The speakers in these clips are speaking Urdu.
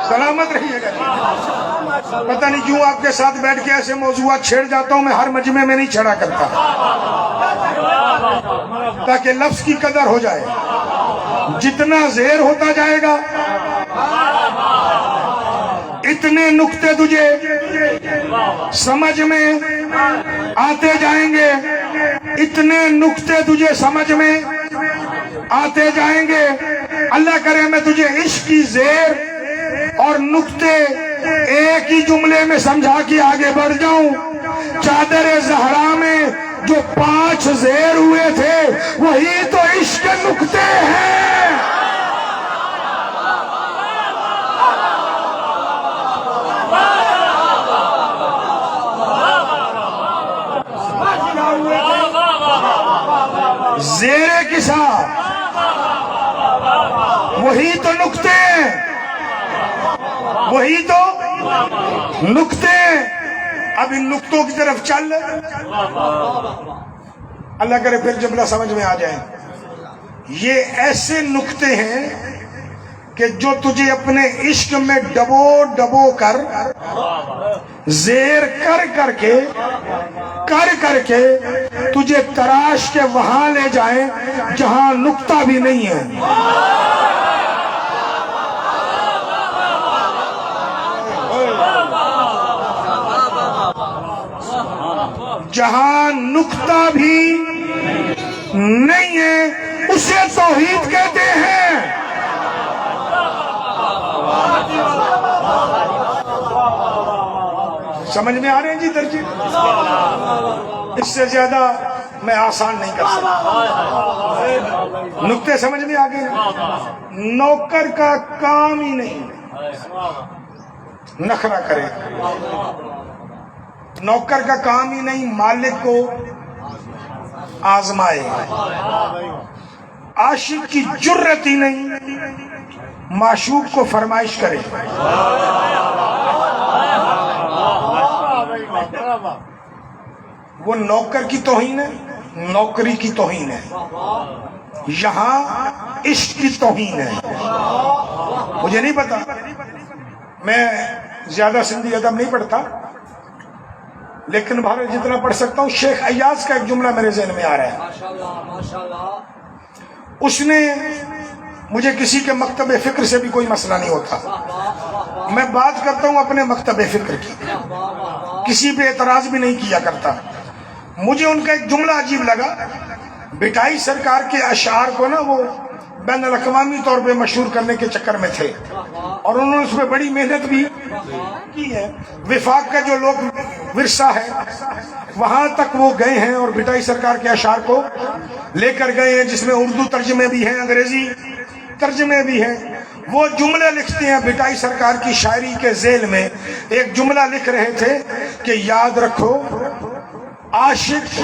سلامت رہیے گا. پتہ نہیں کیوں آپ کے ساتھ بیٹھ کے ایسے موضوعات چھیڑ جاتا ہوں. میں ہر مجمع میں نہیں چھڑا کرتا تاکہ لفظ کی قدر ہو جائے. جتنا زیر ہوتا جائے گا اتنے نکتے تجھے سمجھ میں آتے جائیں گے. اتنے نکتے تجھے سمجھ میں آتے جائیں گے. اللہ کرے میں تجھے عشق کی زیر اور نکتے ایک ہی جملے میں سمجھا کے آگے بڑھ جاؤں. چادر زہرا میں جو 5 زیر ہوئے تھے وہی تو عشق کے نکتے ہیں. زیر کسا وہی تو نکتے ہیں. وہی تو نکتے. اب ان نکتوں کی طرف چل. اللہ کرے پھر جملہ سمجھ میں آ جائے. یہ ایسے نکتے ہیں کہ جو تجھے اپنے عشق میں ڈبو ڈبو کر زیر کر کے تجھے تراش کے وہاں لے جائیں جہاں نکتہ بھی نہیں ہے. جہاں نکتہ بھی نہیں ہے اسے توحید کہتے ہیں. سمجھ میں آ رہے ہیں جی درجے؟ اس سے زیادہ میں آسان نہیں کر سکتا. نکتے سمجھ میں آ گئے. نوکر کا کام ہی نہیں نخرہ کرے. نوکر کا کام ہی نہیں مالک کو آزمائے. عاشق کی جرت ہی نہیں معشوق کو فرمائش کرے. وہ نوکر کی توہین ہے, نوکری کی توہین ہے. یہاں عشق کی توہین ہے. مجھے نہیں پتا, میں زیادہ سندھی ادب نہیں پڑھتا, لیکن بہر جتنا پڑھ سکتا ہوں. شیخ ایاز کا ایک جملہ میرے ذہن میں آ رہا ہے. اس نے مجھے کسی کے مکتب فکر سے بھی کوئی مسئلہ نہیں ہوتا. میں بات کرتا ہوں اپنے مکتب فکر کی, کسی پہ اعتراض بھی نہیں کیا کرتا. مجھے ان کا ایک جملہ عجیب لگا. بٹائی سرکار کے اشعار کو نا وہ بین الاقوامی طور پہ مشہور کرنے کے چکر میں تھے اور انہوں نے اس پہ بڑی محنت بھی کی ہے. وفاق کا جو لوگ ورثہ ہے وہاں تک وہ گئے ہیں اور بٹائی سرکار کے اشعار کو لے کر گئے ہیں, جس میں اردو ترجمے بھی ہیں, انگریزی ترجمے بھی ہیں. وہ جملے لکھتے ہیں بٹائی سرکار کی شاعری کے ذیل میں. ایک جملہ لکھ رہے تھے کہ یاد رکھو عاشق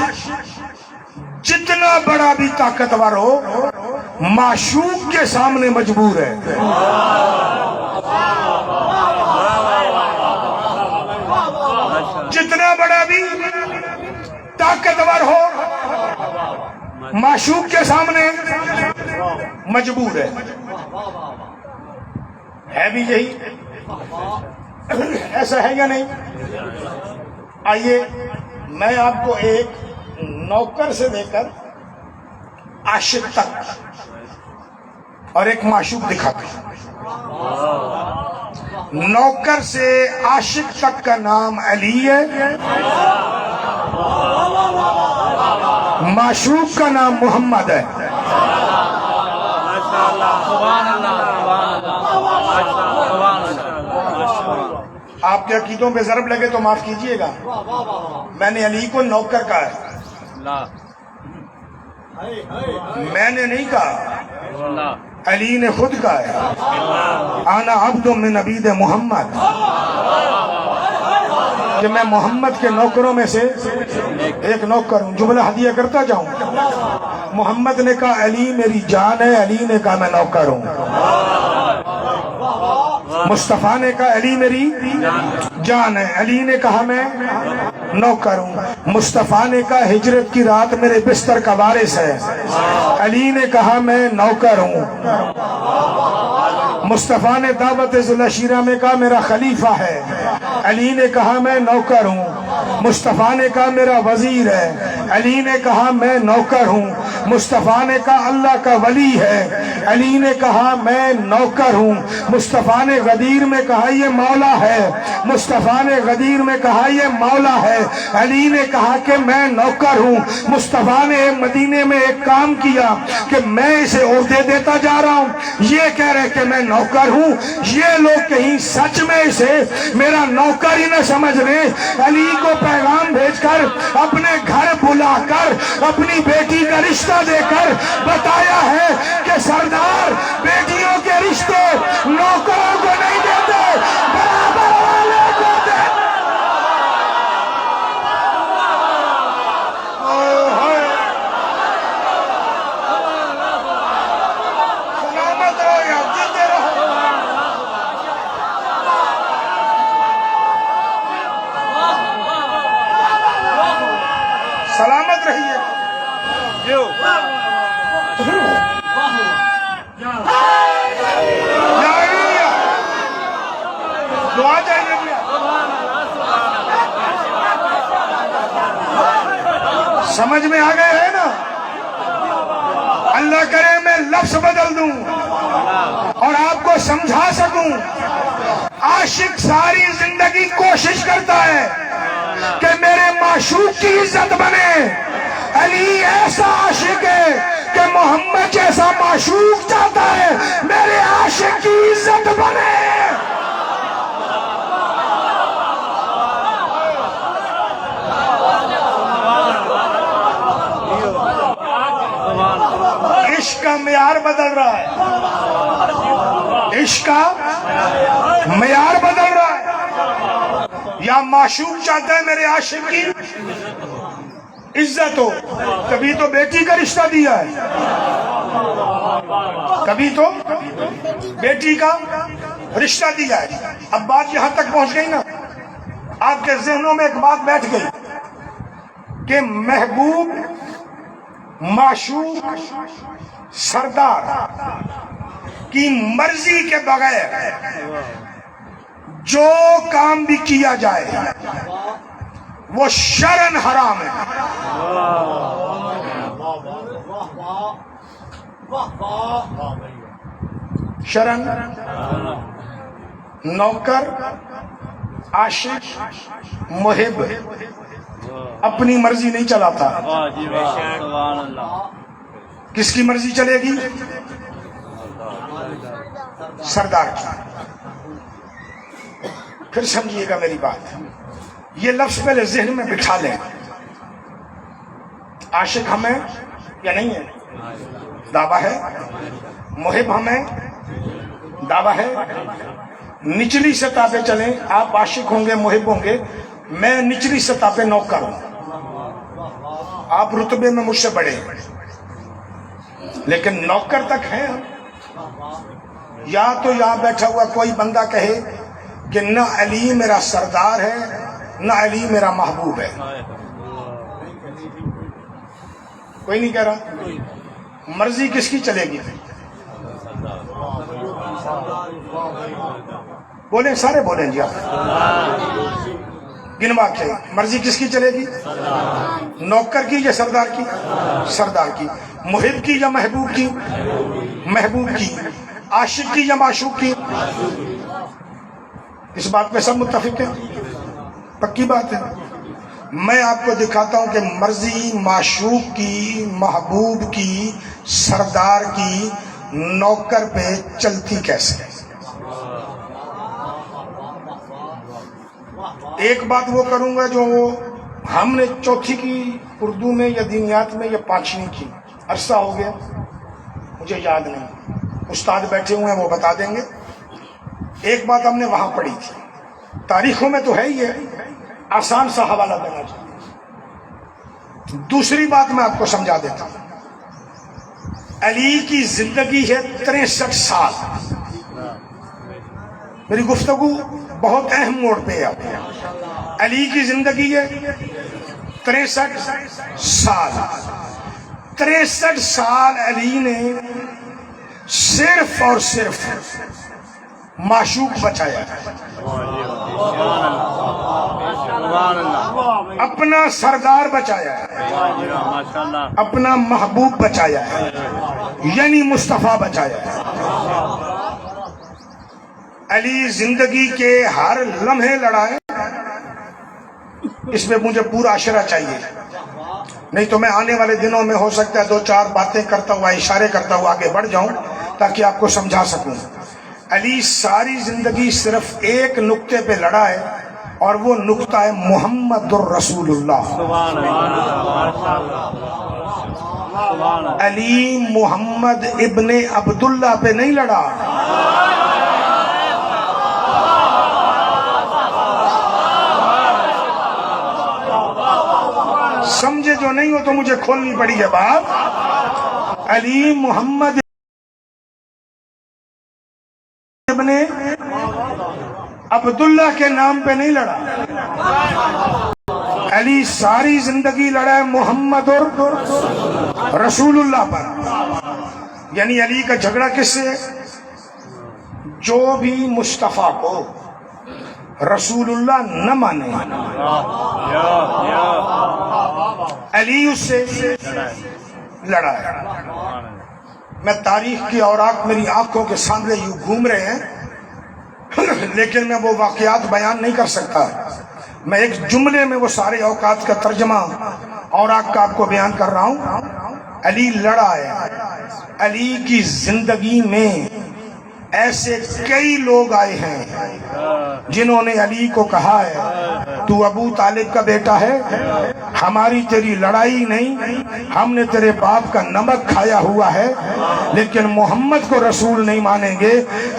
جتنا بڑا بھی طاقتور ہو معشوق کے سامنے مجبور ہے. جتنا بڑا بھی طاقتور ہو معشوق کے سامنے مجبور ہے. ہے بھی یہی, ایسا ہے یا نہیں؟ آئیے میں آپ کو ایک نوکر سے لے کر عاشق تک اور ایک معشوق دکھاتا ہوں. نوکر سے عاشق تک کا نام علی ہے, معشوق کا نام محمد ہے. آپ کے عقیدوں پہ ضرب لگے تو معاف کیجئے گا, میں نے علی کو نوکر کہا ہے, میں نے نہیں کہا, علی نے خود کہا ہے انا عبد من عبید محمد, کہ میں محمد کے نوکروں میں سے ایک نوکر ہوں. جملہ ہدیہ کرتا جاؤں. محمد نے کہا علی میری جان ہے, علی نے کہا میں نوکر ہوں. مصطفیٰ نے کہا علی میری جان ہے, علی نے کہا میں نوکر ہوں. مصطفیٰ نے کہا ہجرت کی رات میرے بستر کا وارث ہے, علی نے کہا میں نوکر ہوں. مصطفیٰ نے دعوت ذوالعشیرہ میں کہا میرا خلیفہ ہے، علی نے کہا میں نوکر ہوں۔ مصطفیٰ نے کہا میرا وزیر ہے، علی نے کہا میں نوکر ہوں۔ مصطفیٰ نے کہا اللہ کا ولی ہے، علی نے کہا میں نوکر ہوں۔ مصطفیٰ نے غدیر میں کہا یہ مولا ہے، مصطفیٰ نے غدیر میں کہا یہ مولا ہے، علی نے کہا کہ میں نوکر ہوں۔ مصطفیٰ نے مدینے میں ایک کام کیا کہ میں اسے عہدے دیتا جا رہا ہوں، یہ کہہ رہے کہ میں نوکر ہوں، یہ لوگ کہیں سچ میں اسے میرا نوکر ہی نہ سمجھ رہے۔ علی کو پیغام بھیج کر اپنے گھر بلا کر اپنی بیٹی کا رشتہ دے کر بتایا ہے کہ سردار بیٹیوں کے رشتے نوکروں کو نہیں دیتے، برابر والے کو دیتے۔ سلامت رہو یا جیتے رہو۔ سلامت رہیے۔ دعا چاہیے۔ سمجھ میں آ گئے ہے نا؟ اللہ کرے میں لفظ بدل دوں اور آپ کو سمجھا سکوں۔ عاشق ساری زندگی کوشش کرتا ہے کہ میرے معشوق کی عزت بنے۔ علی ایسا عاشق ہے کہ محمد جیسا معشوق چاہتا ہے میرے عاشق کی عزت بنے۔ عشق کا معیار بدل رہا ہے، عشق کا معیار بدل رہا ہے۔ یا معشوق چاہتا ہے میرے عاشق کی عزت ہو، کبھی تو بیٹی کا رشتہ دیا ہے، کبھی تو بیٹی کا رشتہ دیا ہے۔ اب بات یہاں تک پہنچ گئی نا، آپ کے ذہنوں میں ایک بات بیٹھ گئی کہ محبوب، معشوق، سردار کی مرضی کے بغیر جو کام بھی کیا جائے وہ شرعاً حرام ہے۔ شرعاً نوکر، عاشق، محب اپنی مرضی نہیں چلاتا۔ کس کی مرضی چلے گی؟ سردار کی۔ پھر سمجھیے گا میری بات، یہ لفظ پہلے ذہن میں بٹھا لیں۔ عاشق ہمیں یا نہیں ہے؟ دعویٰ ہے۔ محب ہمیں؟ دعویٰ ہے۔ نچلی سطح پہ چلیں، آپ عاشق ہوں گے، محب ہوں گے، میں نچلی سطح پہ نوکر ہوں، آپ رتبے میں مجھ سے بڑے ہیں، لیکن نوکر تک ہیں ہم۔ یا تو یہاں بیٹھا ہوا کوئی بندہ کہے کہ نہ علی میرا سردار ہے نہ علی میرا محبوب ہے، کوئی نہیں کہہ رہا۔ مرضی کس کی چلے گی؟ بولیں، سارے بولیں جی، آپ گنوا کے مرضی کس کی چلے گی؟ نوکر کی یا سردار کی؟ سردار کی۔ محب کی یا محبوب کی؟ محبوب کی۔ عاشق کی یا معشوق کی؟ اس بات پہ سب متفق ہیں، پکی بات ہے۔ میں آپ کو دکھاتا ہوں کہ مرضی معشوق کی، محبوب کی، سردار کی نوکر پہ چلتی کیسے۔ ایک بات وہ کروں گا جو ہم نے چوتھی کی اردو میں یا دینیات میں یا پانچویں کی، عرصہ ہو گیا مجھے یاد نہیں، استاد بیٹھے ہوئے ہیں وہ بتا دیں گے۔ ایک بات ہم نے وہاں پڑھی تھی، تاریخوں میں تو ہے ہی ہے، آسان سا حوالہ دینا چاہیے۔ دوسری بات میں آپ کو سمجھا دیتا ہوں، علی کی زندگی ہے 63 سال۔ میری گفتگو بہت اہم موڑ پہ ہے۔ علی کی زندگی ہے 63 سال۔ 63 سال علی نے صرف اور صرف معشوق بچایا ہے، اپنا سردار بچایا ہے، اپنا محبوب بچایا ہے، یعنی مصطفیٰ بچایا ہے۔ علی زندگی کے ہر لمحے لڑائے، اس میں مجھے پورا اشرہ چاہیے، نہیں تو میں آنے والے دنوں میں ہو سکتا ہے 2-4 باتیں کرتا ہوا، اشارے کرتا ہوا آگے بڑھ جاؤں تاکہ آپ کو سمجھا سکوں۔ علی ساری زندگی صرف ایک نقطے پہ لڑا ہے، اور وہ نقطہ ہے محمد الرسول اللہ۔ علی محمد ابن عبداللہ پہ نہیں لڑا، سمجھے جو نہیں ہو تو مجھے کھولنی پڑی ہے بات۔ علی محمد ابن عبداللہ کے نام پہ نہیں لڑا، علی ساری زندگی لڑا ہے محمد اور رسول اللہ پر۔ یعنی علی کا جھگڑا کس سے؟ جو بھی مصطفیٰ کو رسول اللہ نہ مانے، علی اس سے لڑا ہے۔ میں تاریخ کی اوراق میری آنکھوں کے سامنے یوں گھوم رہے ہیں، لیکن میں وہ واقعات بیان نہیں کر سکتا۔ میں ایک جملے میں وہ سارے اوقات کا ترجمہ اوراق کا آپ کو بیان کر رہا ہوں۔ علی لڑا ہے۔ علی کی زندگی میں ایسے کئی لوگ آئے ہیں جنہوں نے علی کو کہا ہے تو ابو طالب کا بیٹا ہے، ہماری تیری لڑائی نہیں، ہم نے تیرے باپ کا نمک کھایا ہوا ہے، لیکن محمد کو رسول نہیں مانیں گے۔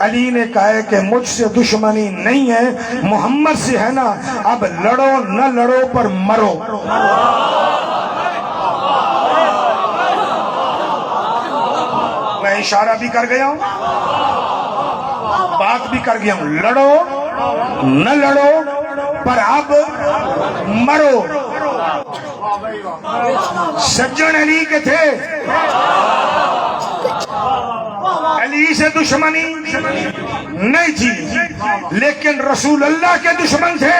علی نے کہا ہے کہ مجھ سے دشمنی نہیں ہے، محمد سے ہے نا، اب لڑو نہ لڑو پر مرو۔ میں اشارہ بھی کر گیا ہوں، بات بھی کر گیا ہوں، لڑو نہ لڑو پر اب مرو۔ سجن علی کے تھے، علی سے دشمنی نہیں تھی، لیکن رسول اللہ کے دشمن تھے۔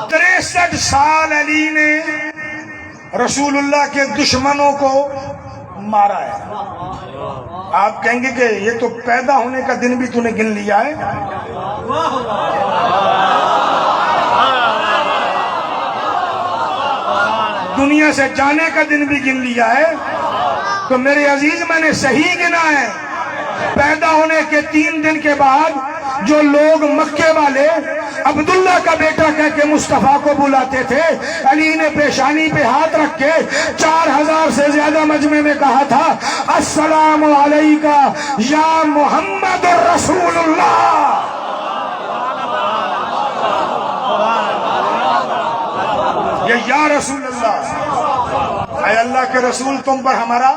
63 سال علی نے رسول اللہ کے دشمنوں کو مارا ہے۔ آپ کہیں گے کہ یہ تو پیدا ہونے کا دن بھی تو نے گن لیا ہے۔ دنیا سے جانے کا دن بھی گن لیا ہے، تو میرے عزیز میں نے صحیح گنا ہے۔ پیدا ہونے کے 3 دن کے بعد جو لوگ مکے والے عبداللہ کا بیٹا کہہ کے مصطفیٰ کو بلاتے تھے، علی نے پیشانی پہ ہاتھ رکھ کے 4000 سے زیادہ مجمع میں کہا تھا، السلام علیکہ یا محمد الرسول اللہ۔ یہ یا رسول اللہ، اے اللہ کے رسول تم پر ہمارا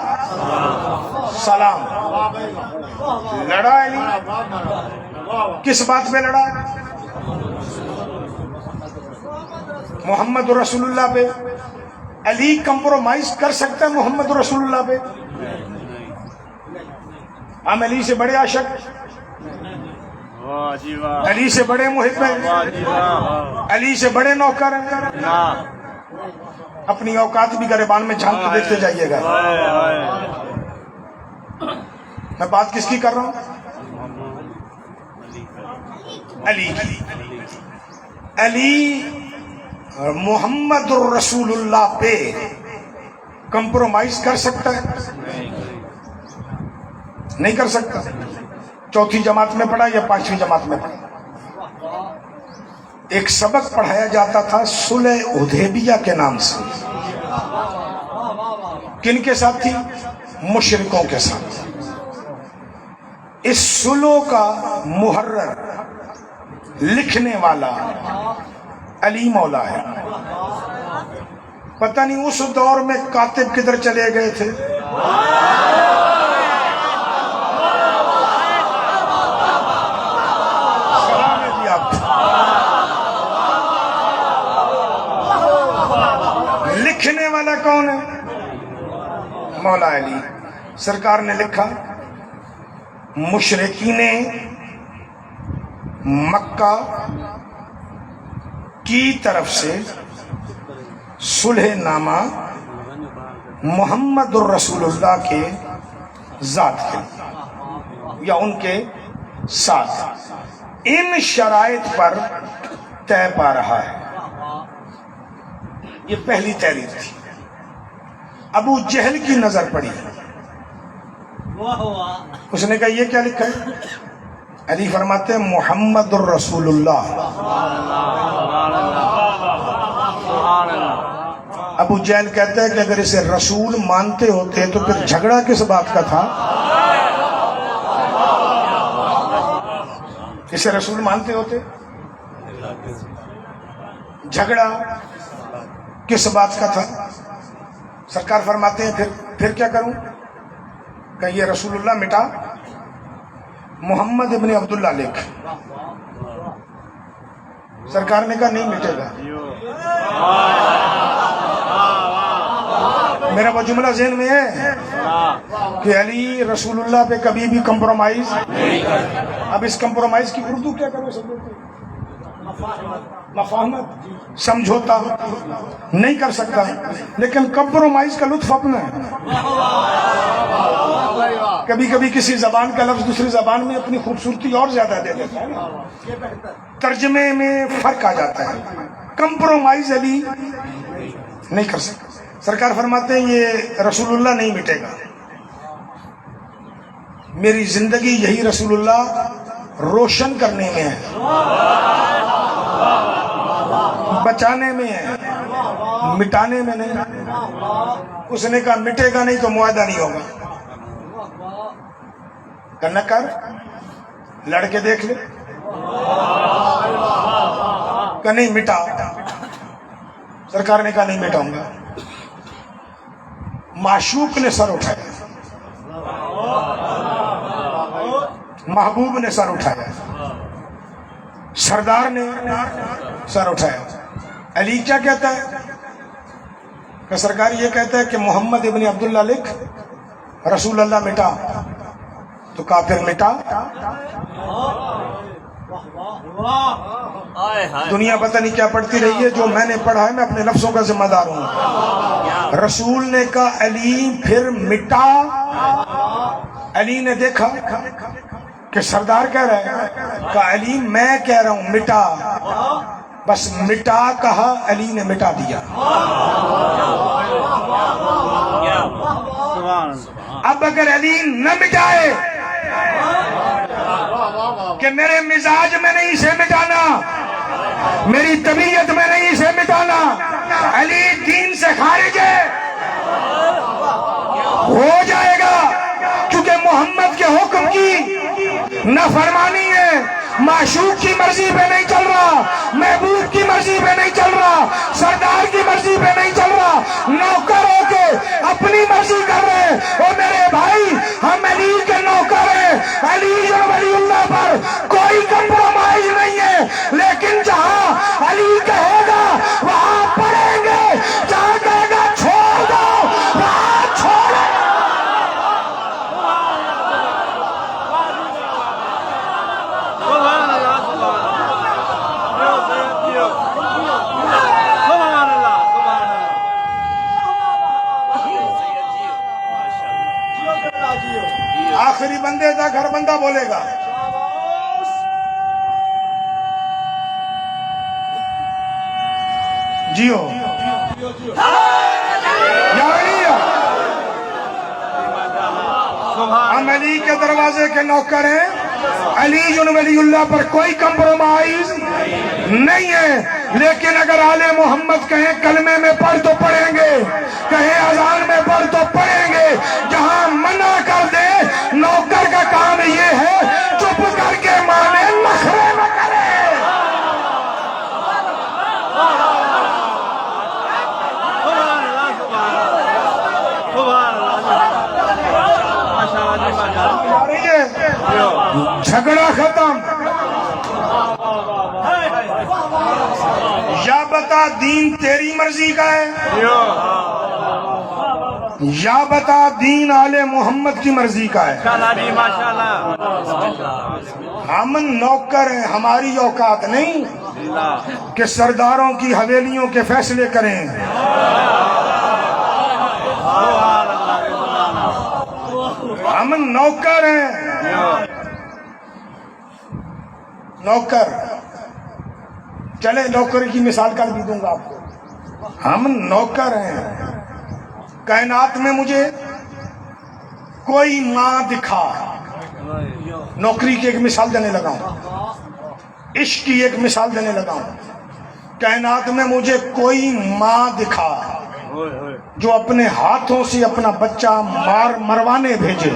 سلام۔ لڑا علی، کس بات پہ لڑا؟ محمد رسول اللہ پہ۔ علی کمپرومائز کر سکتا ہے محمد رسول اللہ پہ؟ ہم علی سے بڑے عاشق، علی سے بڑے محب ہیں، علی سے بڑے نوکر ہیں۔ اپنی اوقات بھی گریبان میں جھانک کے دیکھتے جائیے گا۔ میں بات کس کی کر رہا ہوں؟ علی کی۔ علی محمد الرسول اللہ پہ کمپرومائز کر سکتا ہے؟ نہیں کر سکتا۔ 4تھی جماعت میں پڑھا یا 5ویں جماعت میں پڑھا، ایک سبق پڑھایا جاتا تھا صلح حدیبیہ کے نام سے۔ کن کے ساتھ تھی؟ مشرکوں کے ساتھ۔ اس صلح کا محرر لکھنے والا علی مولا ہے۔ پتہ نہیں اس دور میں کاتب کدھر چلے گئے تھے۔ لکھنے والا کون ہے؟ مولا علی۔ سرکار نے لکھا مشرکین مکہ کی طرف سے صلح نامہ محمد الرسول اللہ کے ذات کے یا ان کے ساتھ ان شرائط پر طے پا رہا ہے. یہ پہلی تحریر تھی. ابو جہل کی نظر پڑی, اس نے کہا یہ کیا لکھا ہے؟ علی فرماتے ہیں محمد الرسول اللہ. ابو جہل کہتا ہے کہ اگر اسے رسول مانتے ہوتے تو پھر جھگڑا کس بات کا تھا؟ اسے رسول مانتے ہوتے جھگڑا کس بات کا تھا؟ سرکار فرماتے ہیں پھر کیا کروں کہ یہ رسول اللہ مٹا, محمد ابن عبداللہ لکھ. سرکار نے کہا نہیں مٹے گا. میرا وہ جملہ ذہن میں ہے کہ علی رسول اللہ پہ کبھی بھی کمپرومائز. اب اس کمپرومائز کی اردو کیا کرو سکتے؟ مفاہمت, سمجھوتا نہیں کر سکتا, لیکن کمپرومائز کا لطف اپنا ہے. کبھی کبھی کسی زبان کا لفظ دوسری زبان میں اپنی خوبصورتی اور زیادہ دے دیتا ہے, ترجمے میں فرق آ جاتا ہے. کمپرومائز علی نہیں کر سکتا. سرکار فرماتے ہیں یہ رسول اللہ نہیں مٹے گا. میری زندگی یہی رسول اللہ روشن کرنے میں ہے, بچانے میں ہے, مٹانے میں نہیں. اس نے کہا مٹے گا نہیں تو معاہدہ نہیں ہوگا. کرنا کر, لڑکے دیکھ لے. کہ نہیں مٹا. سرکار نے کہا نہیں مٹاؤں گا. معشوق نے سر اٹھایا, محبوب نے سر اٹھایا, سردار نے سر اٹھایا. علی کیا کہتا ہے کہ سرکار یہ کہتا ہے کہ محمد ابن عبداللہ لکھ, رسول اللہ مٹا. تو کافر مٹا. دنیا پتہ نہیں کیا پڑھتی رہی ہے, جو میں نے پڑھا ہے میں اپنے لفظوں کا ذمہ دار ہوں. رسول نے کہا علی پھر مٹا. علی نے دیکھا کہ سردار کہہ رہا ہے, کہا علی میں کہہ رہا ہوں مٹا. بس مٹا کہا, علی نے مٹا دیا. اب اگر علی نہ مٹائے کہ میرے مزاج میں نہیں اسے مٹانا, میری طبیعت میں نہیں اسے مٹانا, علی دین سے خارج ہے, ہو جائے گا. کیونکہ محمد کے حکم کی نافرمانی ہے. معشوق کی مرضی پہ نہیں چل رہا, محبوب کی مرضی پہ نہیں چل رہا, سردار کی مرضی پہ نہیں چل رہا, نوکر ہو کے اپنی مرضی کر رہے. اور میرے بھائی ہم علی کے نوکر ہیں. علی ولی اللہ پر کوئی کمپرومائز نہیں ہے, لیکن جہاں علی کہے گا وہاں پڑھیں گے, جہاں کہے گا چھوڑ دو وہاں چھوڑیں. آخری بندے تک ہر بندہ بولے گا. جیو ہم علی کے دروازے کے نوکر ہیں. علی ولی اللہ پر کوئی کمپرومائز نہیں ہے. لیکن اگر آل محمد کہیں کلمے میں پڑھ تو پڑھیں گے, کہیں اذان میں پڑھ تو پڑھیں گے. جہاں منع کر دے, نوکر کا کام یہ ہے چپ کر کے مانے, نخرے نہ کرے. جھگڑا ختم. یا بتا دین تیری مرضی کا ہے, یا بتا دین آل محمد کی مرضی کا ہے. ہم نوکر ہیں، ہماری اوقات نہیں کہ سرداروں کی حویلیوں کے فیصلے کریں. ہم نوکر ہیں، نوکر. چلے نوکری کی مثال کر بھی دوں گا آپ کو. ہم نوکر ہیں. کائنات میں مجھے کوئی ماں دکھا، نوکری کی ایک مثال دینے لگا ہوں، عشق کی ایک مثال دینے لگا ہوں. کائنات میں مجھے کوئی ماں دکھا جو اپنے ہاتھوں سے اپنا بچہ مروانے بھیجے.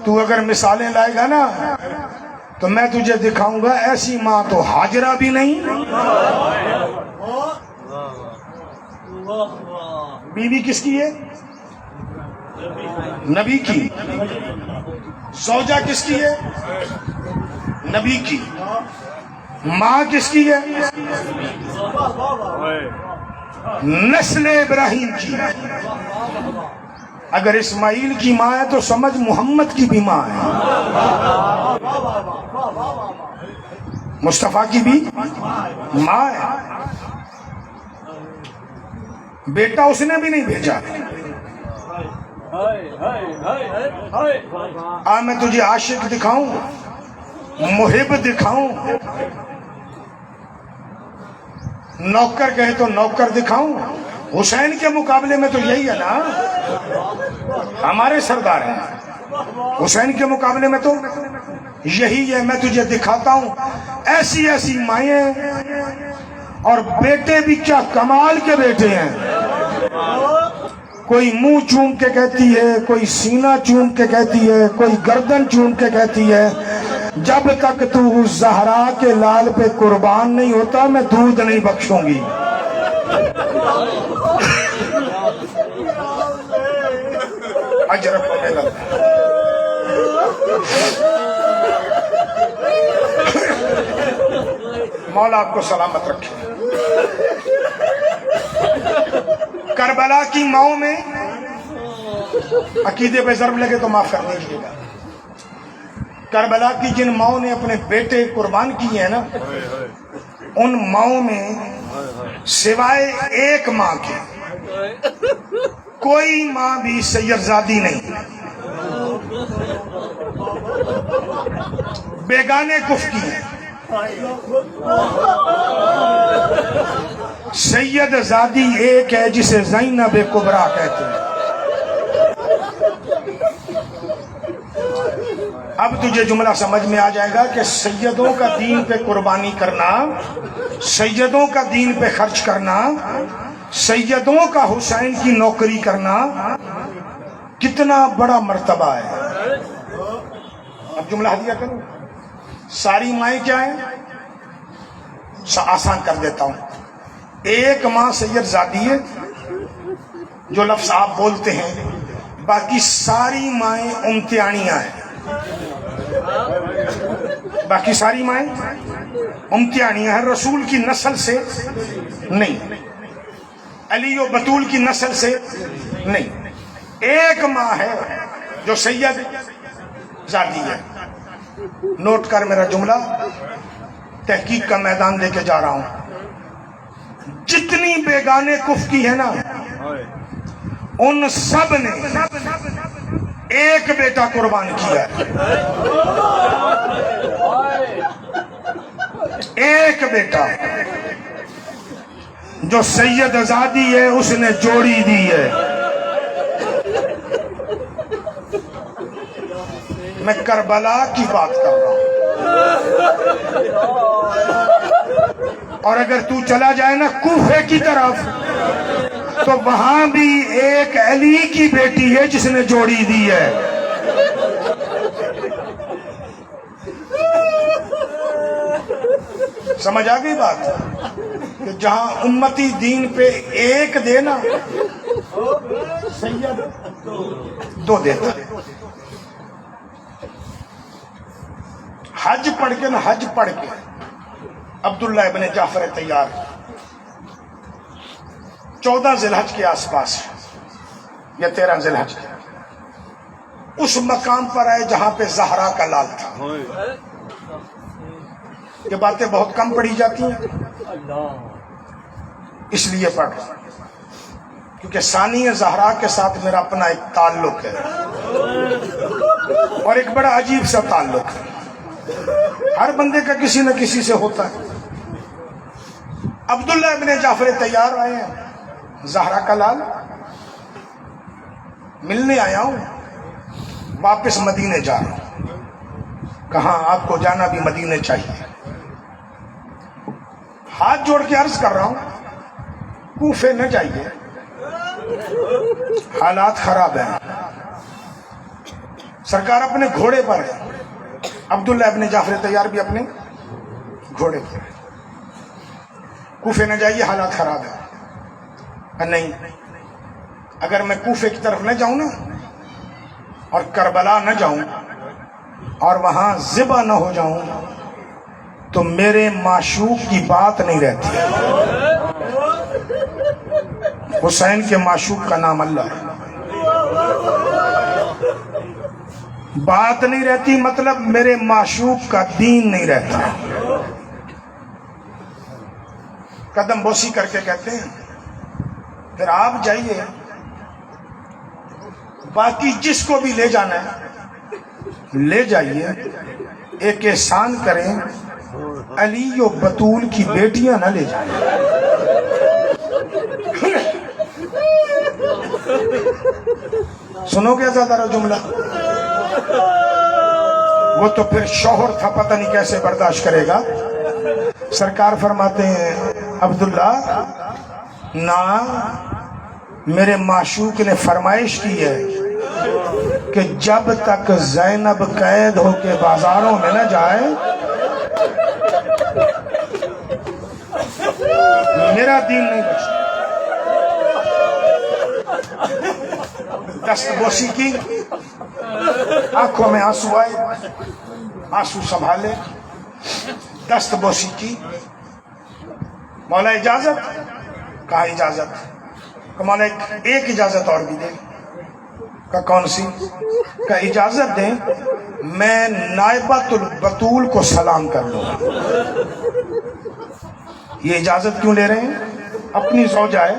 تو اگر مثالیں لائے گا نا تو میں تجھے دکھاؤں گا ایسی ماں تو ہاجرہ بھی نہیں. بیوی کس کی ہے؟ نبی کی. زوجہ کس کی ہے؟ نبی کی. ماں کس کی ہے؟ نسل ابراہیم کی. اگر اسماعیل کی ماں ہے تو سمجھ محمد کی بھی ماں ہے، مصطفیٰ کی بھی ماں ہے. بیٹا اس نے بھی نہیں بھیجا. میں تجھے عاشق دکھاؤں، محب دکھاؤں، نوکر کہے تو نوکر دکھاؤں. حسین کے مقابلے میں تو یہی ہے نا، ہمارے سردار ہیں. حسین کے مقابلے میں تو یہی ہے. میں تجھے دکھاتا ہوں ایسی ایسی مائیں اور بیٹے بھی کیا کمال کے بیٹے ہیں. کوئی منہ چوم کے کہتی ہے، کوئی سینہ چوم کے کہتی ہے، کوئی گردن چوم کے کہتی ہے جب تک تو اس زہرا کے لال پہ قربان نہیں ہوتا میں دودھ نہیں بخشوں گی. اجرب ہونے لگتا. مولا آپ کو سلامت رکھے. کربلا کی ماؤں میں عقیدے پہ ضرب لگے تو معاف کر دیجیے گا. کربلا کی جن ماؤں نے اپنے بیٹے قربان کیے ہیں نا، ان ماؤں میں سوائے ایک ماں کے کوئی ماں بھی سیدزادی نہیں. بیگانے کف کی ہیں. سید زادی ایک ہے جسے زینب کبریٰ کہتے ہیں. اب تجھے جملہ سمجھ میں آ جائے گا کہ سیدوں کا دین پہ قربانی کرنا، سیدوں کا دین پہ خرچ کرنا، سیدوں کا حسین کی نوکری کرنا کتنا بڑا مرتبہ ہے. اب جملہ ہدیہ کروں. ساری مائیں کیا ہیں؟ آسان کر دیتا ہوں. ایک ماں سید زادی ہے جو لفظ آپ بولتے ہیں، باقی ساری مائیں امتیانیاں ہیں. باقی ساری مائیں امتیانیاں ہیں، رسول کی نسل سے نہیں، علی و بطول کی نسل سے نہیں. ایک ماں ہے جو سید زادی ہے. نوٹ کر میرا جملہ، تحقیق کا میدان لے کے جا رہا ہوں. جتنی بیگانے کف کی ہے نا، ان سب نے ایک بیٹا قربان کیا ہے. ایک بیٹا جو سید آزادی ہے اس نے جوڑی دی ہے. میں کربلا کی بات کر رہا ہوں. اور اگر تو چلا جائے نا کوفے کی طرف تو وہاں بھی ایک علی کی بیٹی ہے جس نے جوڑی دی ہے. سمجھ آ گئی بات؟ کہ جہاں امتی دین پہ ایک دے نا، سید دو دیتا ہے. حج پڑھ کے نا، حج پڑھ کے عبداللہ ابن جعفر تیار 14 ذی الحج کے آس پاس یا 13 ذی الحج کے اس مقام پر آئے جہاں پہ زہرا کا لال تھا. یہ باتیں بہت کم پڑھی جاتی ہیں، اس لیے پڑھ رہا ہوں کیونکہ ثانی زہرا کے ساتھ میرا اپنا ایک تعلق ہے، اور ایک بڑا عجیب سا تعلق ہے. ہر بندے کا کسی نہ کسی سے ہوتا ہے. عبداللہ ابن جعفر طیار آئے ہیں، زہرا کا لال، ملنے آیا ہوں، واپس مدینے جا رہا ہوں. کہاں؟ آپ کو جانا بھی مدینے چاہیے. ہاتھ جوڑ کے عرض کر رہا ہوں کوفے نہ جائیے، حالات خراب ہیں. سرکار اپنے گھوڑے پر ہے، عبداللہ ابن جعفر طیار بھی اپنے گھوڑے پر ہے. کوفے نہ جائیے، حالات خراب ہیں. نہیں، اگر میں کوفے کی طرف نہ جاؤں نا، اور کربلا نہ جاؤں، اور وہاں ذبح نہ ہو جاؤں، تو میرے معشوق کی بات نہیں رہتی. حسین کے معشوق کا نام اللہ ہے. بات نہیں رہتی مطلب میرے معشوق کا دین نہیں رہتا. قدم بوسی کر کے کہتے ہیں پھر آپ جائیے، باقی جس کو بھی لے جانا ہے لے جائیے. ایک احسان کریں، علی و بطول کی بیٹیاں نہ لے جائیں. سنو گے زیادہ جملہ؟ وہ تو پھر شوہر تھا، پتہ نہیں کیسے برداشت کرے گا. سرکار فرماتے ہیں عبداللہ نا، میرے معشوق نے فرمائش کی ہے کہ جب تک زینب قید ہو کے بازاروں میں نہ جائے میرا دین نہیں بچتا. دست بوسی کی، آنکھوں میں آنسو آئے، آنسو سنبھالے، دست بوسی کی. مولا اجازت؟ کہا اجازت. کہ مولا ایک اجازت اور بھی دے. کہ کون سی؟ کہ اجازت دیں میں نائبۃ البطول کو سلام کر لوں. یہ اجازت کیوں لے رہے ہیں؟ اپنی زوجہ ہے،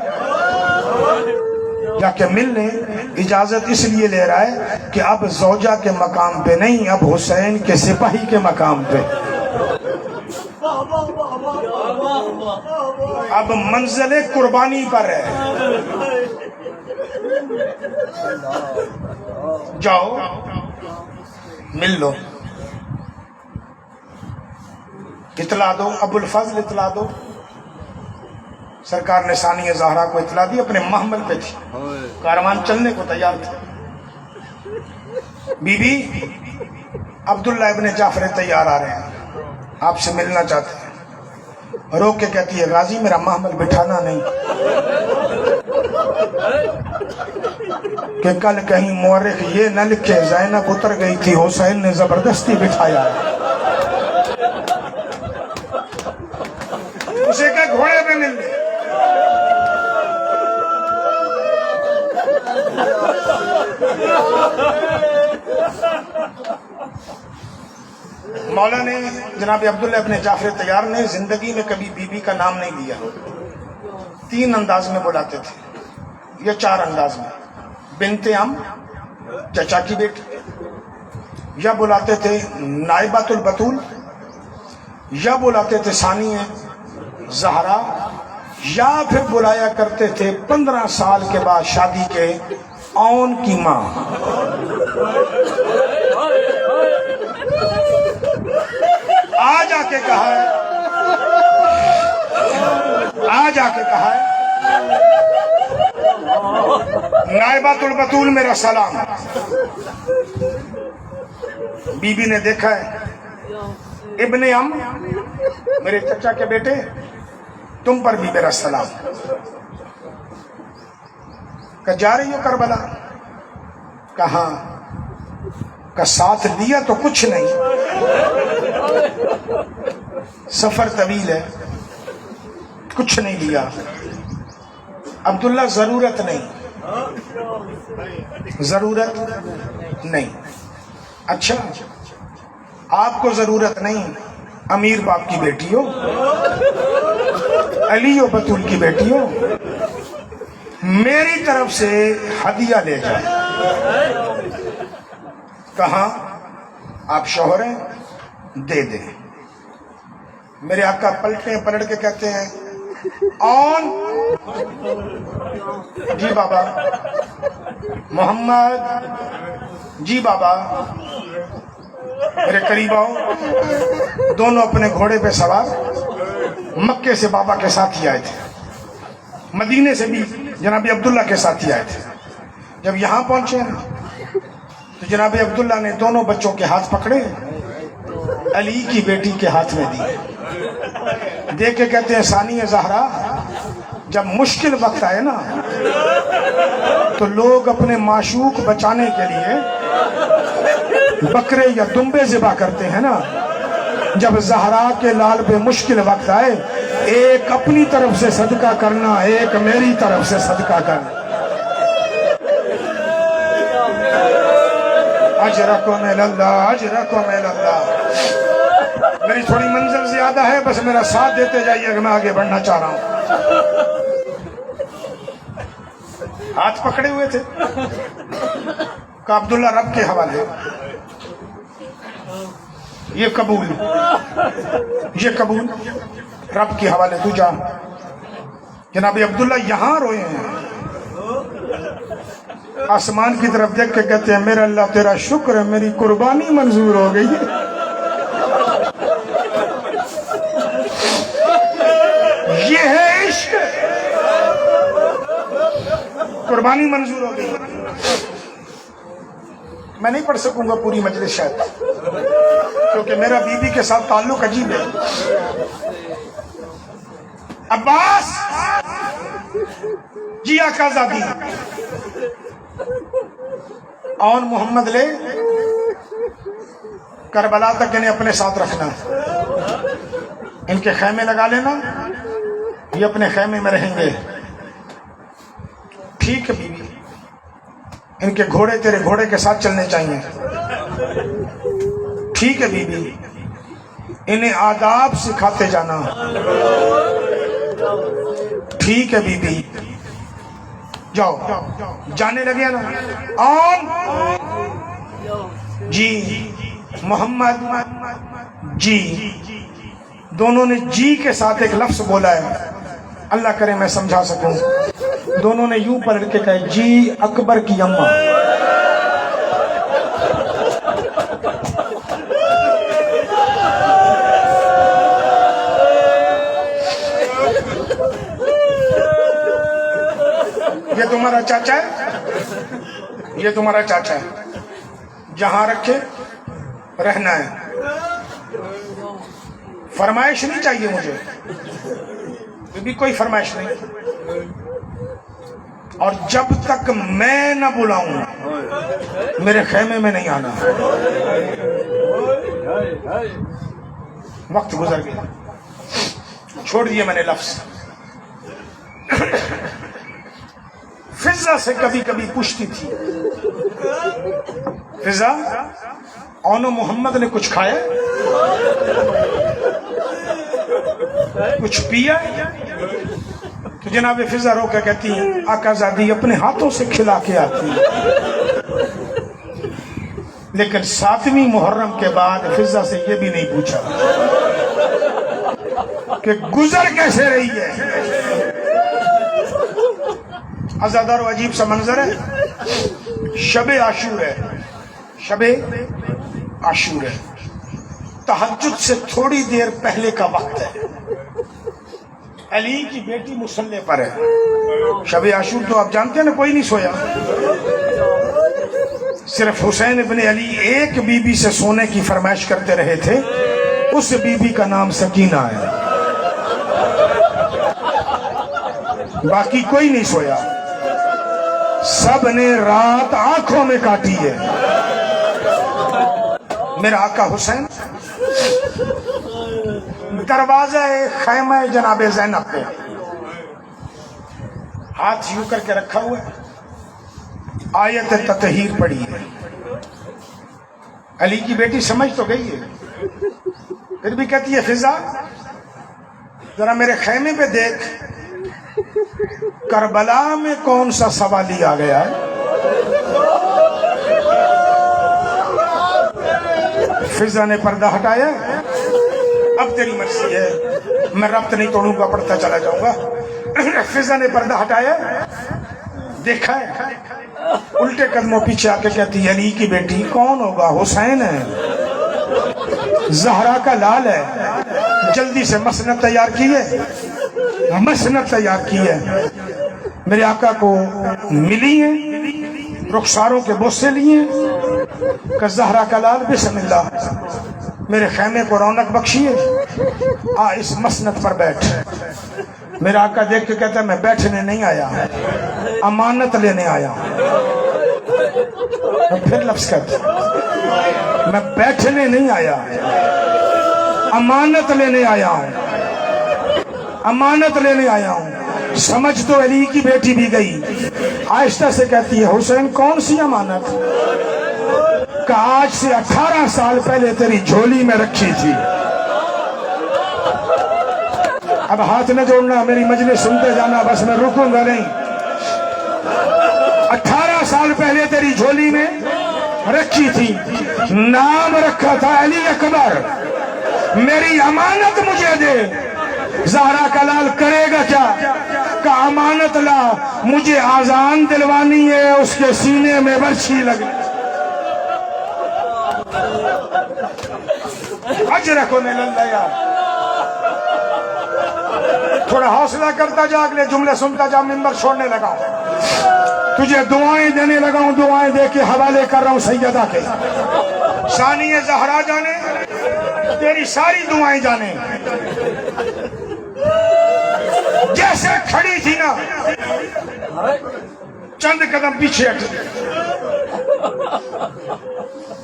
جا کے مل لیں. اجازت اس لیے لے رہا ہے کہ اب زوجہ کے مقام پہ نہیں، اب حسین کے سپاہی کے مقام پہ. اب منزل قربانی پر ہے. جاؤ مل لو، اطلاع دو، ابو الفضل اطلاع دو. سرکار نے ثانی زہرا کو اطلاع دی، اپنے محمل پہ تھی، کاروان چلنے کو تیار تھا. بی بی عبداللہ ابن جعفر طیار آ رہے ہیں، آپ سے ملنا چاہتے ہیں. روک کے کہتی ہے غازی میرا محمل بٹھانا نہیں، کہ کل کہیں مورخ یہ نہ لکھے زینب اتر گئی تھی، حسین نے زبردستی بٹھایا. اسے کہ گھوڑے پہ مل لے. مولا نے جناب عبداللہ ابن جعفر طیار نے زندگی میں کبھی بی بی کا نام نہیں لیا. 3 انداز میں بلاتے تھے یا 4 انداز میں. بنت ام، چچا کی بیٹی، یا بلاتے تھے نائبۃ البطول، یا بلاتے تھے ثانی زہرا، یا پھر بلایا کرتے تھے 15 سال کے بعد شادی کے اون کی ماں. آ جا کے کہا ہے، آ جا کے کہا ہے نائبۃ البطول میرا سلام. بی بی نے دیکھا ہے ابن ام میرے چچا کے بیٹے، تم پر بھی میرا سلام. کہ جا رہی ہو کربلا؟ کہاں؟ کا ساتھ دیا تو کچھ نہیں، سفر طویل ہے، کچھ نہیں لیا. عبداللہ ضرورت نہیں، ضرورت نہیں. اچھا آپ کو ضرورت نہیں امیر باپ کی بیٹی ہو, علی و بطول کی بیٹی ہو, میری طرف سے ہدیہ لے جائے. کہاں آپ شوہر ہیں, دے دیں. میرے آقا پلٹ کے کہتے ہیں آن. جی بابا. محمد. جی بابا. میرے قریب آؤ. دونوں اپنے گھوڑے پہ سوار مکے سے بابا کے ساتھ ہی آئے تھے, مدینے سے بھی جناب عبداللہ کے ساتھ ہی آئے تھے. جب یہاں پہنچے نا تو جناب عبداللہ نے دونوں بچوں کے ہاتھ پکڑے, علی کی بیٹی کے ہاتھ میں دیے. دیکھ کے کہتے ہیں ثانیہ زہرا, جب مشکل وقت آئے نا تو لوگ اپنے معشوق بچانے کے لیے بکرے یا دمبے ذبح کرتے ہیں نا, جب زہرا کے لال پہ مشکل وقت آئے, ایک اپنی طرف سے صدقہ کرنا, ایک میری طرف سے صدقہ کرنا. اجرکم اللہ, اجرکم اللہ. میری تھوڑی منزل زیادہ ہے, بس میرا ساتھ دیتے جائیے کہ میں آگے بڑھنا چاہ رہا ہوں. ہاتھ پکڑے ہوئے تھے کہ عبداللہ رب کے حوالے, یہ قبول, یہ قبول, رب کے حوالے تو جا. جناب عبداللہ یہاں روئے ہیں, آسمان کی طرف دیکھ کے کہتے ہیں میرا اللہ تیرا شکر ہے, میری قربانی منظور ہو گئی. یہ ہے عشق, قربانی منظور ہو گئی. میں نہیں پڑھ سکوں گا پوری مجلس شاید, کیونکہ میرا بی بی کے ساتھ تعلق عجیب ہے. عباس جی آقا زادی, اور محمد لے کربلا تک انہیں اپنے ساتھ رکھنا, ان کے خیمے لگا لینا, یہ اپنے خیمے میں رہیں گے. ٹھیک ہے بیوی, ان کے گھوڑے تیرے گھوڑے کے ساتھ چلنے چاہیے. ٹھیک ہے بیوی, انہیں آداب سکھاتے جانا. ٹھیک ہے بیوی, جاؤ. جانے لگے نا, آن. جی محمد. جی. دونوں نے جی کے ساتھ ایک لفظ بولا ہے, اللہ کرے میں سمجھا سکوں. دونوں نے یوں پلٹ کے کہا جی اکبر کی اماں. یہ تمہارا چاچا ہے, یہ تمہارا چاچا ہے, جہاں رکھے رہنا ہے. فرمائش نہیں چاہیے مجھے, بھی کوئی فرمائش نہیں. اور جب تک میں نہ بلاؤں میرے خیمے میں نہیں آنا. وقت گزر گیا, چھوڑ دیے میں نے لفظ. فضا سے کبھی کبھی پوچھتی تھی, فضا اونو محمد نے کچھ کھایا, کچھ پیا؟ تو جناب فضا رو کے کہتی ہیں آقا زادی اپنے ہاتھوں سے کھلا کے آتی ہے. لیکن 7ویں محرم کے بعد فضا سے یہ بھی نہیں پوچھا کہ گزر کیسے رہی ہے. عزادار و عجیب سا منظر ہے. شب عاشور ہے, شب عاشور ہے, تہجد سے تھوڑی دیر پہلے کا وقت ہے. علی کی بیٹی مصلی پر ہے. شب عاشور تو آپ جانتے ہیں نا, کوئی نہیں سویا, صرف حسین ابن علی ایک بی بی سے سونے کی فرمائش کرتے رہے تھے, اس بی بی کا نام سکینہ ہے, باقی کوئی نہیں سویا. سب نے رات آنکھوں میں کاٹی ہے. میرا آقا حسین دروازہ خیمہ جناب زینب پہ ہاتھ یوں کر کے رکھا ہوا ہے, آیت تطہیر پڑھی ہے. علی کی بیٹی سمجھ تو گئی ہے، پھر بھی کہتی ہے فضا ذرا میرے خیمے پہ دیکھ، کربلا میں کون سا سوالی آ گیا ہے؟ فضا نے پردہ ہٹایا، اب تیری مرضی ہے، میں ربط نہیں توڑوں گا، پڑھتا چلا جاؤں گا۔ فضا نے پردہ ہٹایا، دیکھا ہے، الٹے قدموں پیچھے آ کے کہتی ہے علی کی بیٹی کون ہوگا؟ حسین ہے، زہرا کا لال ہے۔ جلدی سے مسند تیار کی ہے، مسند تیار کی ہے، میرے آقا کو ملی ہیں، رخساروں کے بوسے لیے کہ زہرا کا لال بسم اللہ میرے خیمے کو رونق بخشیے، آ اس مسند پر بیٹھ۔ میرا آقا دیکھ کے کہتا ہے میں بیٹھنے نہیں آیا، امانت لینے آیا۔ میں پھر لفظ کہتا ہوں، میں بیٹھنے نہیں آیا، امانت لینے آیا ہوں، امانت لینے آیا ہوں۔ سمجھ تو علی کی بیٹی بھی گئی، آہستہ سے کہتی ہے حسین کون سی امانت؟ کہ آج سے 18 سال پہلے تیری جھولی میں رکھی تھی۔ اب ہاتھ نہ جوڑنا، میری مجلس سنتے جانا، بس میں رکوں گا نہیں۔ 18 سال پہلے تیری جھولی میں رکھی تھی، نام رکھا تھا علی اکبر، میری امانت مجھے دے۔ زہرا کا لال کرے گا کیا؟ کہ امانت لا، مجھے آذان دلوانی ہے، اس کے سینے میں برچھی لگے۔ اجرکو من اللہ، تھوڑا حوصلہ کرتا جا، اگلے جملے سنتا جا، ممبر چھوڑنے لگا، تجھے دعائیں دینے لگا ہوں، دعائیں دے کے حوالے کر رہا ہوں سیدہ کے۔ ثانی زہرا جانے، تیری ساری دعائیں جانے، جیسے کھڑی تھی نا چند قدم پیچھے ہٹی،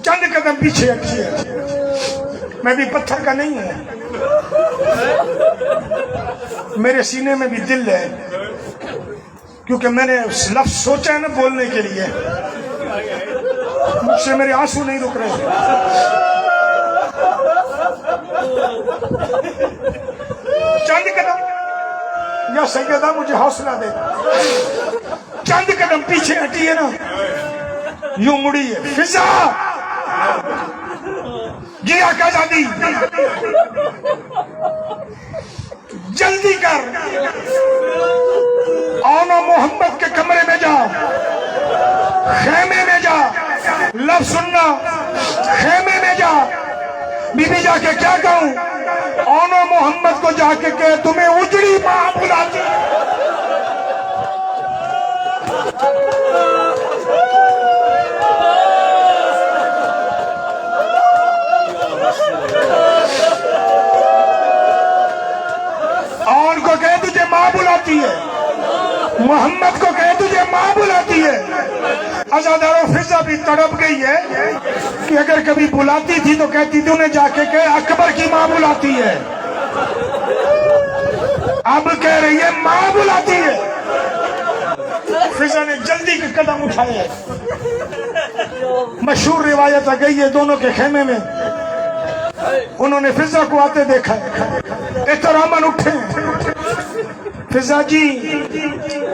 چند قدم پیچھے ہٹی ہے۔ میں بھی پتھر کا نہیں ہوں، میرے سینے میں بھی دل ہے، کیونکہ میں نے لفظ سوچا ہے نا بولنے کے لیے، مجھ سے میرے آنسو نہیں رک رہے۔ چند قدم، یا سیدہ مجھے حوصلہ دے، چند قدم پیچھے ہٹی ہے نا، یوں مڑی ہے، فضا جی آقا زادی جلدی کر، آنا محمد کے کمرے میں جا، خیمے میں جا، لفظ سننا، خیمے میں جا۔ بی بی جا کے کیا کہوں؟ آنا محمد کو جا کے کہ تمہیں اجڑی ماں بلاتی۔ آن کو کہے تجھے ماں بلاتی ہے، محمد کو کہے تجھے ماں بلاتی ہے۔ عزادارو فضا بھی تڑپ گئی ہے کہ اگر کبھی بلاتی تھی تو کہتی تھی انہیں جا کے کہ اکبر کی ماں بلاتی ہے، اب کہہ رہی ہے ماں بلاتی ہے۔ فضا نے جلدی کے قدم اٹھائے، مشہور روایت آ گئی ہے دونوں کے خیمے میں، انہوں نے فضا کو آتے دیکھا، احتراماً اٹھے، فضا جی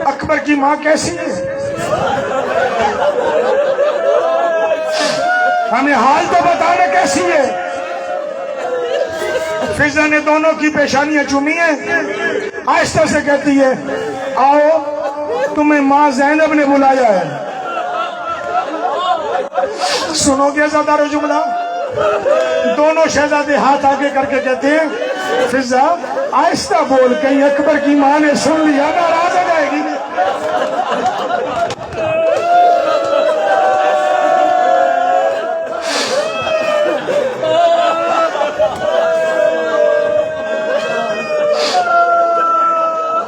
اکبر کی ماں کیسی ہے؟ ہمیں حال تو بتانا کیسی ہے۔ فضا نے دونوں کی پیشانیاں چومی ہیں، آہستہ سے کہتی ہے آؤ تمہیں ماں زینب نے بلایا ہے۔ سنو گے عزادارو جملہ؟ دونوں شہزادے ہاتھ آگے کر کے کہتے ہیں فضا آہستہ بول، کہیں اکبر کی ماں نے سن لیا ناراض ہو جائے گی۔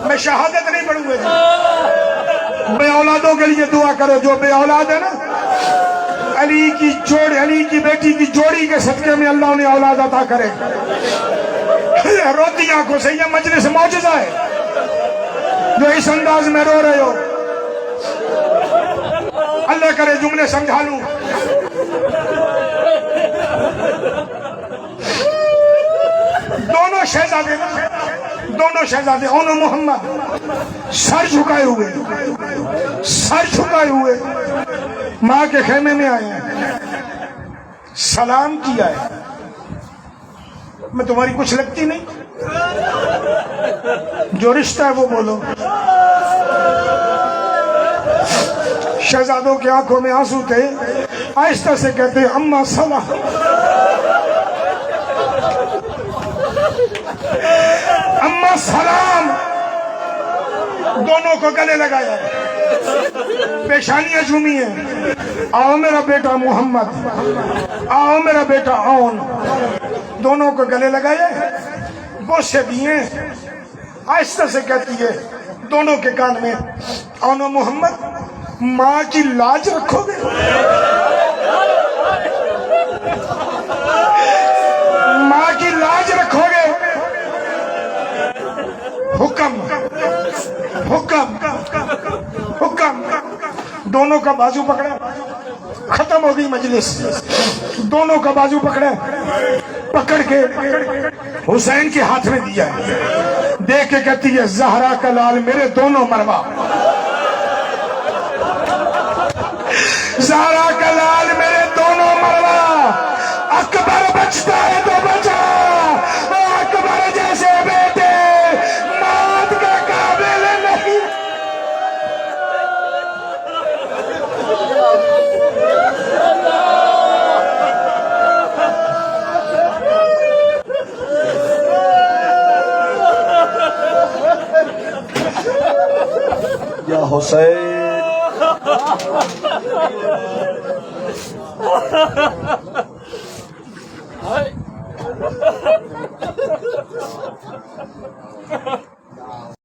میں شہادت نہیں پڑھوں گا جی، بے اولادوں کے لیے دعا کرو، جو بے اولاد ہے نا، علی کی جوڑی، علی کی بیٹی کی جوڑی کے صدقے میں اللہ انہیں اولاد عطا کرے۔ روتی آنکھوں سے، یہ مجلس معجزہ ہے جو اس انداز میں رو رہے ہو۔ اللہ کرے جملے سمجھا لوں۔ شہزادے نا، دونوں شہزادے اونو محمد سر جھکائے ہوئے، سر جھکائے ہوئے ماں کے خیمے میں آئے ہیں، سلام کیا ہے، میں تمہاری کچھ لگتی نہیں، جو رشتہ ہے وہ بولو۔ شہزادوں کی آنکھوں میں آنسو تھے، آہستہ سے کہتے ہیں اماں سلام، اماں سلام، دونوں کو گلے لگایا، پیشانیاں جھومی ہیں، آؤ میرا بیٹا محمد، آؤ میرا بیٹا اون، دونوں کو گلے لگایا، بوسے دیے، آہستہ سے کہتی ہے دونوں کے کان میں اونو محمد ماں کی لاج رکھو گے، ماں کی لاج رکھو گے، حکم حکم حکم، دونوں کا بازو پکڑا، ختم ہو گئی مجلس، دونوں کا بازو پکڑا، پکڑ کے حسین کے ہاتھ میں دیا، دے کے کہتی ہے زہرا کا لال میرے دونوں مروا، زہرا کا لال میرے دونوں مروا، اکبر بچتا ہے تو بچا، اکبر جیسے بیٹے موت کے قابل نہیں۔ یا حسین